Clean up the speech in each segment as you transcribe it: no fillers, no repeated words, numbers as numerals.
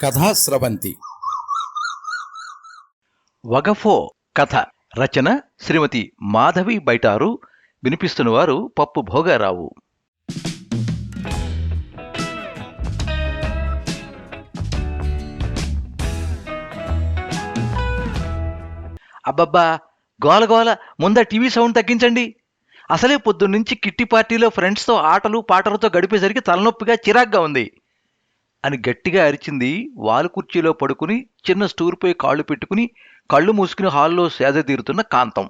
కథాస్రవంతి. వగఫో కథ రచన శ్రీమతి మాధవి బైటారు. వినిపిస్తున్నవారు పప్పు భోగారావు. అబ్బబ్బా, గోలగోల, ముందా టీవీ సౌండ్ తగ్గించండి. అసలే పొద్దున్నుంచి కిట్టి పార్టీలో ఫ్రెండ్స్తో ఆటలు పాటలతో గడిపేసరికి తలనొప్పిగా చిరాగ్గా ఉంది అని గట్టిగా అరిచింది. వాలు కుర్చీలో పడుకుని చిన్న స్టూర్పై కాళ్ళు పెట్టుకుని కళ్ళు మూసుకుని హాల్లో సేద తీరుతున్న కాంతం.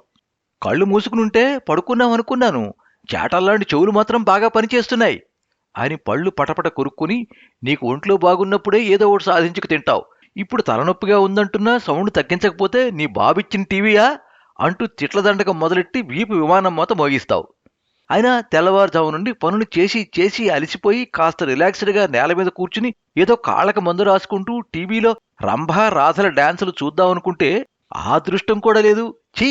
కళ్ళు మూసుకునుంటే పడుకున్నామనుకున్నాను, చేటల్లాంటి చెవులు మాత్రం బాగా పనిచేస్తున్నాయి అని పళ్ళు పటపట కొరుక్కుని, నీకు ఒంట్లో బాగున్నప్పుడే ఏదో ఒకటి సాధించుకు తింటావు, ఇప్పుడు తలనొప్పిగా ఉందంటున్నా సౌండ్ తగ్గించకపోతే నీ బాబిచ్చిన టీవీయా అంటూ తిట్లదండకం మొదలెట్టి వీపు విమానం మొత్తం మోగిస్తావు. అయినా తెల్లవారుజాము నుండి పనులు చేసి చేసి అలిసిపోయి కాస్త రిలాక్స్డ్గా నేల మీద కూర్చుని ఏదో కాళ్ళకి మందు రాసుకుంటూ టీవీలో రంభా రాధల డాన్సులు చూద్దామనుకుంటే ఆ అదృష్టం కూడా లేదు. ఛీ,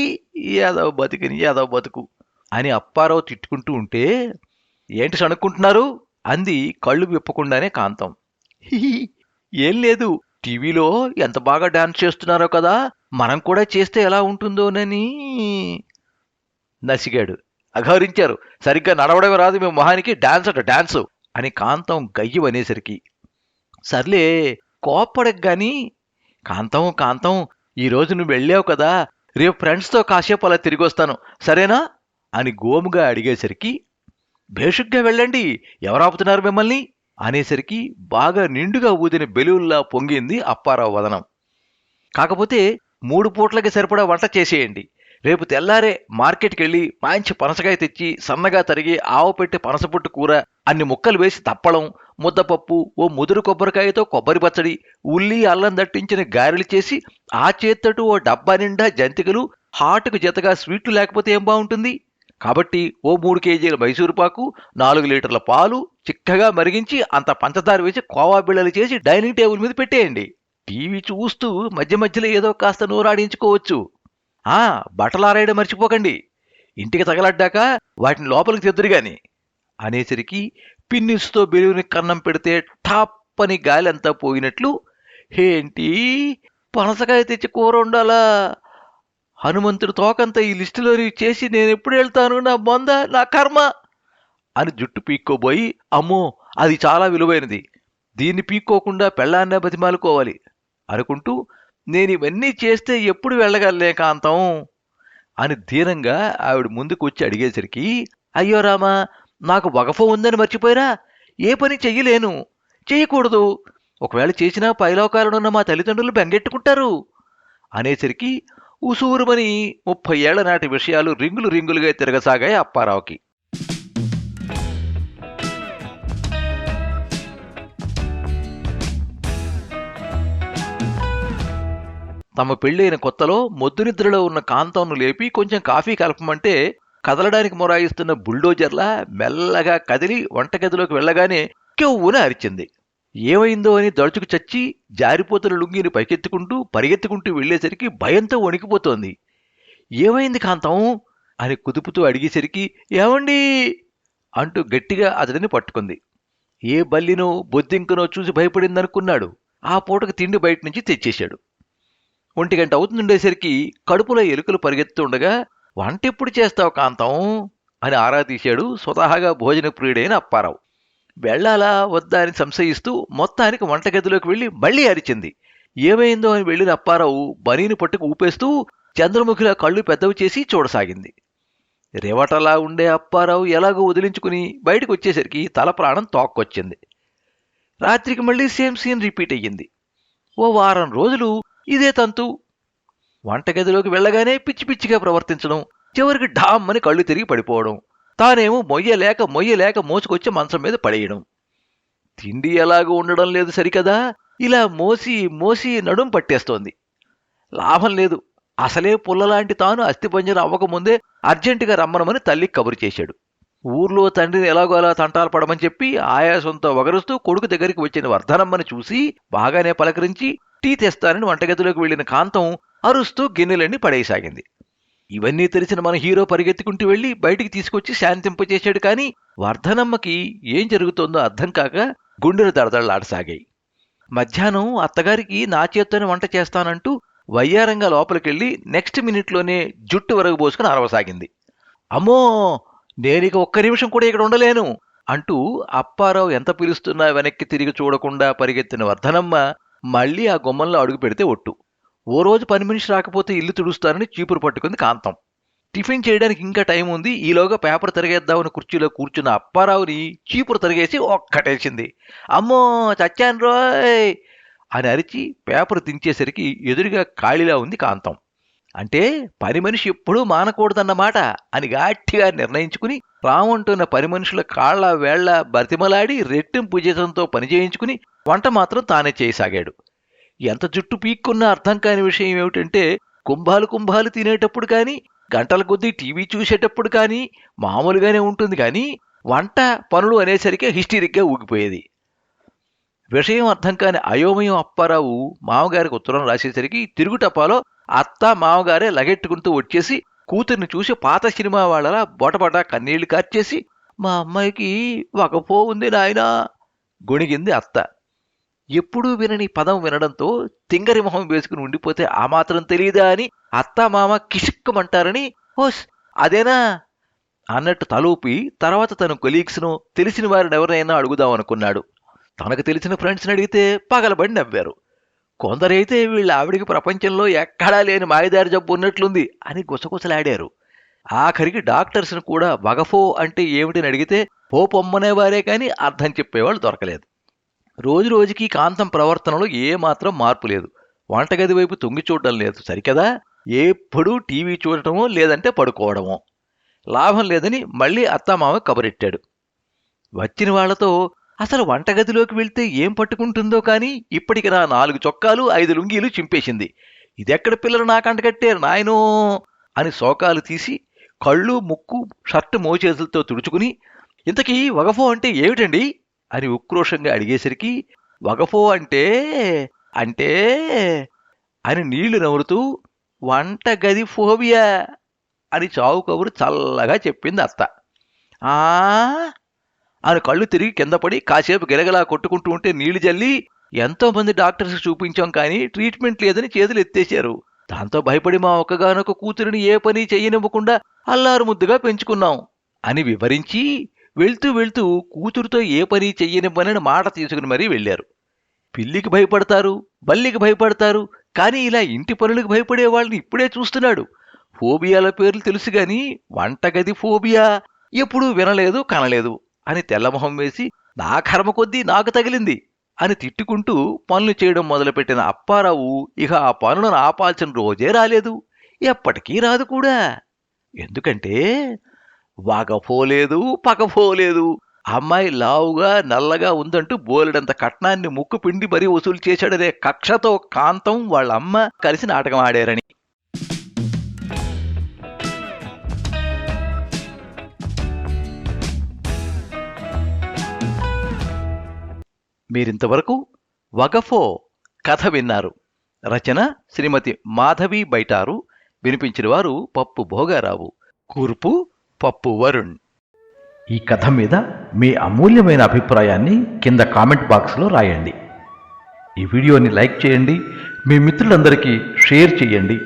యాదవ బతికిని యాదవ బతుకు అని అప్పారావు తిట్టుకుంటూ ఉంటే, ఏంటి సణుక్కుంటున్నారు అంది కళ్ళు విప్పకుండానే కాంతం. ఏం లేదు, టీవీలో ఎంత బాగా డాన్స్ చేస్తున్నారో కదా, మనం కూడా చేస్తే ఎలా ఉంటుందోనని. నసిగాడు. అఘోరించారు, సరిగ్గా నడవడమే రాదు మీ మొహానికి, డాన్స్ అట డాన్సు అని కాంతం గయ్యం అనేసరికి. సర్లే, కోప్పడకు గాని. కాంతం కాంతం, ఈరోజు నువ్వు వెళ్ళావు కదా, రేపు ఫ్రెండ్స్తో కాసేపు అలా తిరిగి వస్తాను, సరేనా అని గోముగా అడిగేసరికి, భేషుగ్గా వెళ్ళండి, ఎవరాపుతున్నారు మిమ్మల్ని అనేసరికి బాగా నిండుగా ఊదిన బెలూన్లా పొంగింది అప్పారావు వదనం. కాకపోతే 3 పూట్లకి సరిపడా వంట చేసేయండి. రేపు తెల్లారే మార్కెట్కి వెళ్ళి మంచి పనసకాయ తెచ్చి సన్నగా తరిగి ఆవు పెట్టి పనసపుట్టు కూర, అన్ని ముక్కలు వేసి తప్పడం, ముద్దపప్పు, ఓ ముదురు కొబ్బరికాయతో కొబ్బరి పచ్చడి, ఉల్లి అల్లం దట్టించిన గారెలు చేసి ఆ చేత్తటు ఓ డబ్బా నిండా జంతికలు, హాటుకు జతగా స్వీట్లు లేకపోతే ఏం బాగుంటుంది. కాబట్టి ఓ 3 కేజీల మైసూరుపాకు, 4 లీటర్ల పాలు చిక్కగా మరిగించి అంత పంచదార వేసి కోవా బిళ్ళలు చేసి డైనింగ్ టేబుల్ మీద పెట్టేయండి. టీవీ చూస్తూ మధ్య మధ్యలో ఏదో కాస్త నోరాడించుకోవచ్చు. బట్టలారాయడం మర్చిపోకండి, ఇంటికి తగలడ్డాక వాటిని లోపలికి తెద్దురుగాని అనేసరికి పిన్నిస్తో బెలూని కన్నం పెడితే టాప్పని గాలి అంతా పోయినట్లు, ఏంటి పనసకాయ తెచ్చి కూర ఉండాలా, హనుమంతుడు తోకంతా ఈ లిస్టులో చేసి నేనెప్పుడు వెళ్తాను, నా బొంద, నా కర్మ అని జుట్టు పీక్కోబోయి, అమ్మో అది చాలా విలువైనది, దీన్ని పీక్కోకుండా పెళ్ళాన్నే బతిమాలుకోవాలి అనుకుంటూ, నేను ఇవన్నీ చేస్తే ఎప్పుడు వెళ్ళగలనే కాంతం అని దీనంగా ఆవిడ ముందుకు వచ్చి అడిగేసరికి, అయ్యో రామా, నాకు వగఫో ఉందని మర్చిపోయిరా, ఏ పని చెయ్యలేను, చెయ్యకూడదు, ఒకవేళ చేసినా పైలోకాలనున్న మా తల్లిదండ్రులు బెంగెట్టుకుంటారు అనేసరికి ఉసూరుమని 30 ఏళ్ల నాటి విషయాలు రింగులు రింగులుగా తిరగసాగాయి అప్పారావుకి. తమ పెళ్ళైన కొత్తలో మొద్దునిద్రలో ఉన్న కాంతంను లేపి కొంచెం కాఫీ కలపమంటే కదలడానికి మొరాయిస్తున్న బుల్డోజర్లా మెల్లగా కదిలి వంటగదిలోకి వెళ్ళగానే కెవ్వున అరిచింది. ఏమైందో అని దడుచుకు చచ్చి జారిపోతున్న లుంగిని పైకెత్తుకుంటూ పరిగెత్తుకుంటూ వెళ్లేసరికి భయంతో వణికిపోతోంది. ఏమైంది కాంతం అని కుదుపుతూ అడిగేసరికి, ఏమండి అంటూ గట్టిగా అతడిని పట్టుకుంది. ఏ బల్లినో బొద్దింకనో చూసి భయపడిందనుకున్నాడు. ఆ పూటకు తిండి బయట నుంచి తెచ్చేశాడు. 1 గంట అవుతుండేసరికి కడుపులో ఎలుకలు పరిగెత్తుండగా, వంటెప్పుడు చేస్తావు కాంతం అని ఆరా తీశాడు స్వతహాగా భోజన ప్రియుడైన అప్పారావు. వెళ్లాలా వద్దా అని సంశయిస్తూ మొత్తానికి వంటగదిలోకి వెళ్లి మళ్లీ అరిచింది. ఏమైందో అని వెళ్లిన అప్పారావు బనీని పట్టుకు ఊపేస్తూ చంద్రముఖిలా కళ్ళు పెద్దవి చేసి చూడసాగింది. రేవటలా ఉండే అప్పారావు ఎలాగో వదిలించుకుని బయటకు వచ్చేసరికి తల ప్రాణం తోక్కొచ్చింది. రాత్రికి మళ్లీ సేమ్ సీన్ రిపీట్ అయ్యింది. ఓ వారం రోజులు ఇదే తంతు. వంటగదిలోకి వెళ్ళగానే పిచ్చి పిచ్చిగా ప్రవర్తించడం, చివరికి ఢామ్ అని కళ్ళు తిరిగి పడిపోవడం, తానేమో మొయ్యలేక మోసుకొచ్చి మంచం మీద పడేయడం. తిండి ఎలాగో ఉండడం లేదు సరికదా, ఇలా మోసి మోసి నడుం పట్టేస్తోంది. లాభం లేదు, అసలే పుల్లలాంటి తాను అస్థిపంజరం అవ్వకముందే అర్జెంటుగా రమ్మనమని తల్లికి కబురు చేశాడు. ఊర్లో తండ్రిని ఎలాగో అలా తంటాలు పడమని చెప్పి ఆయాసంతో వగరుస్తూ కొడుకు దగ్గరికి వచ్చిన వర్ధనమ్మని చూసి బాగానే పలకరించి టీ తెస్తానని వంటగదిలోకి వెళ్లిన కాంతం అరుస్తూ గిన్నెలన్నీ పడేయసాగింది. ఇవన్నీ తెలిసిన మన హీరో పరిగెత్తుకుంటూ వెళ్లి బయటికి తీసుకొచ్చి శాంతింపచేశాడు. కానీ వర్ధనమ్మకి ఏం జరుగుతోందో అర్థం కాక గుండెలు దడదడలాడసాగాయి. మధ్యాహ్నం అత్తగారికి నా చేత్తోనే వంట చేస్తానంటూ వయ్యారంగా లోపలికెళ్ళి నెక్స్ట్ మినిట్లోనే జుట్టు వరగబోసుకుని అరవసాగింది. అమ్మో, నేనిక ఒక్క నిమిషం కూడా ఇక్కడ ఉండలేను అంటూ అప్పారావు ఎంత పిలుస్తున్నా వెనక్కి తిరిగి చూడకుండా పరిగెత్తిన వర్ధనమ్మ మళ్లీ ఆ గుమ్మంలో అడుగు పెడితే ఒట్టు. ఓ రోజు పని మనిషి రాకపోతే ఇల్లు తుడుస్తానని చీపురు పట్టుకుంది కాంతం. టిఫిన్ చేయడానికి ఇంకా టైం ఉంది, ఈలోగా పేపర్ తిరగేద్దామని కుర్చీలో కూర్చున్న అప్పారావుని చీపురు తిరగేసి ఒక్కటేసింది. అమ్మో చచ్చాను రోయ్ అని అరిచి పేపర్ దించేసరికి ఎదురుగా ఖాళీలా ఉంది కాంతం. అంటే పని మనిషి ఎప్పుడూ మానకూడదన్నమాట అని గట్టిగా నిర్ణయించుకుని రామంటున్న పని మనుషుల కాళ్ల వేళ్ల బతిమలాడి రెట్టింపు జీతంతో పని చేయించుకుని వంట మాత్రం తానే చేయసాగాడు. ఎంత జుట్టు పీక్కున్నా అర్థం కాని విషయం ఏమిటంటే కుంభాలు తినేటప్పుడు కానీ, గంటల కొద్దీ టీవీ చూసేటప్పుడు కానీ మామూలుగానే ఉంటుంది కానీ వంట పనులు అనేసరికి హిస్టీరిక్గా ఊగిపోయేది. విషయం అర్థం కాని అయోమయం అప్పారావు మామగారికి ఉత్తరం రాసేసరికి తిరుగుటపాలో అత్త మామగారే లగెట్టుకుంటూ వచ్చేసి కూతుర్ని చూసి పాత సినిమా వాళ్ళలా బొటబట కన్నీళ్లు కార్చేసి, మా అమ్మాయికి వగపో ఉంది నాయనా గొణిగింది అత్త. ఎప్పుడూ వినని పదం వినడంతో తింగరి మొహం వేసుకుని ఉండిపోతే ఆ మాత్రం తెలియదా అని అత్తా మామ కిషిక్కమంటారని ఓస్ అదేనా అన్నట్టు తలూపి తర్వాత తన కొలీగ్స్ను తెలిసిన వారిని ఎవరైనా అడుగుదామనుకున్నాడు. తనకు తెలిసిన ఫ్రెండ్స్ని అడిగితే పగలబడి నవ్వారు. కొందరైతే వీళ్ళ ఆవిడికి ప్రపంచంలో ఎక్కడా లేని మాయదారి జబ్బు ఉన్నట్లుంది అని గుసగుసలాడారు. ఆఖరికి డాక్టర్స్ను కూడా వగఫో అంటే ఏమిటని అడిగితే పో పొమ్మనేవారే కానీ అర్థం చెప్పేవాళ్ళు దొరకలేదు. రోజు రోజుకి కాంతం ప్రవర్తనలో ఏమాత్రం మార్పు లేదు. వంటగది వైపు తొంగి చూడడం లేదు సరికదా, ఎప్పుడూ టీవీ చూడటమో లేదంటే పడుకోవడమో. లాభం లేదని మళ్ళీ అత్తామామ కబరెట్టాడు. వచ్చిన వాళ్లతో అసలు వంటగదిలోకి వెళ్తే ఏం పట్టుకుంటుందో కానీ ఇప్పటికి నా 4 చొక్కాలు 5 లుంగీలు చింపేసింది. ఇదెక్కడ పిల్లలు నాకంటగట్టారు నాయనో అని శోకాలు తీసి కళ్ళు ముక్కు షర్టు మోచేతులతో తుడుచుకుని, ఇంతకీ వగఫో అంటే ఏమిటండి అని ఉక్రోషంగా అడిగేసరికి, వగఫో అంటే అంటే అని నీళ్లు నవ్వుతూ వంటగది ఫోబియా అని చావు కబురు చల్లగా చెప్పింది అత్త. ఆ అని కళ్ళు తిరిగి కింద పడి కాసేపు గిలగలా కొట్టుకుంటూ ఉంటే నీళ్లు జల్లి, ఎంతోమంది డాక్టర్స్కి చూపించాం కానీ ట్రీట్మెంట్ లేదని చేతులు ఎత్తేశారు. దాంతో భయపడి మా ఒక్కగానొక్క కూతురిని ఏ పని చెయ్యనివ్వకుండా అల్లారు ముద్దుగా పెంచుకున్నాం అని వివరించి వెళ్తూ వెళ్తూ కూతురుతో ఏ పని చెయ్యనివ్వనని మాట తీసుకుని మరీ వెళ్ళారు. పిల్లికి భయపడతారు, బల్లికి భయపడతారు, కానీ ఇలా ఇంటి పనులకు భయపడే వాళ్ళని ఇప్పుడే చూస్తున్నాడు. ఫోబియాల పేర్లు తెలుసు గాని వంటగది ఫోబియా ఎప్పుడూ వినలేదు కనలేదు అని తెల్లమొహం వేసి, నా కర్మ కొద్దీ నాకు తగిలింది అని తిట్టుకుంటూ పనులు చేయడం మొదలుపెట్టిన అప్పారావు ఇక ఆ పనులను ఆపాల్సిన రోజే రాలేదు, ఎప్పటికీ రాదు కూడా. ఎందుకంటే వగపోలేదు పగపోలేదు, అమ్మాయి లావుగా నల్లగా ఉందంటూ బోలెడంత కట్నాన్ని ముక్కు పిండి మరీ వసూలు చేశాడనే కక్షతో కాంతం వాళ్ళ అమ్మ కలిసి నాటకం ఆడారని. మీరింతవరకు వగఫో కథ విన్నారు. రచన శ్రీమతి మాధవి బైటారు. వినిపించిన వారు పప్పు భోగారావు. కూర్పు పప్పు వరుణ్. ఈ కథ మీద మీ అమూల్యమైన అభిప్రాయాన్ని కింద కామెంట్ బాక్స్లో రాయండి. ఈ వీడియోని లైక్ చేయండి, మీ మిత్రులందరికీ షేర్ చేయండి.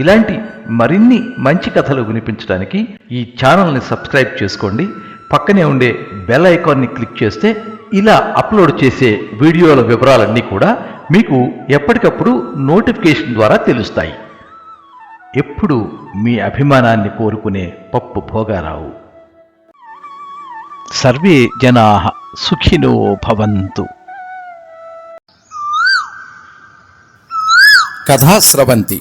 ఇలాంటి మరిన్ని మంచి కథలు వినిపించడానికి ఈ ఛానల్ని సబ్స్క్రైబ్ చేసుకోండి. పక్కనే ఉండే బెల్ ఐకాన్ని క్లిక్ చేస్తే ఇలా అప్లోడ్ చేసే వీడియోల వివరాలన్నీ కూడా మీకు ఎప్పటికప్పుడు నోటిఫికేషన్ ద్వారా తెలుస్తాయి. ఎప్పుడు మీ అభిమానాన్ని కోరుకునే పప్పు భోగారావు. సర్వే జనాః సుఖినో భవంతు. కథా స్రవంతి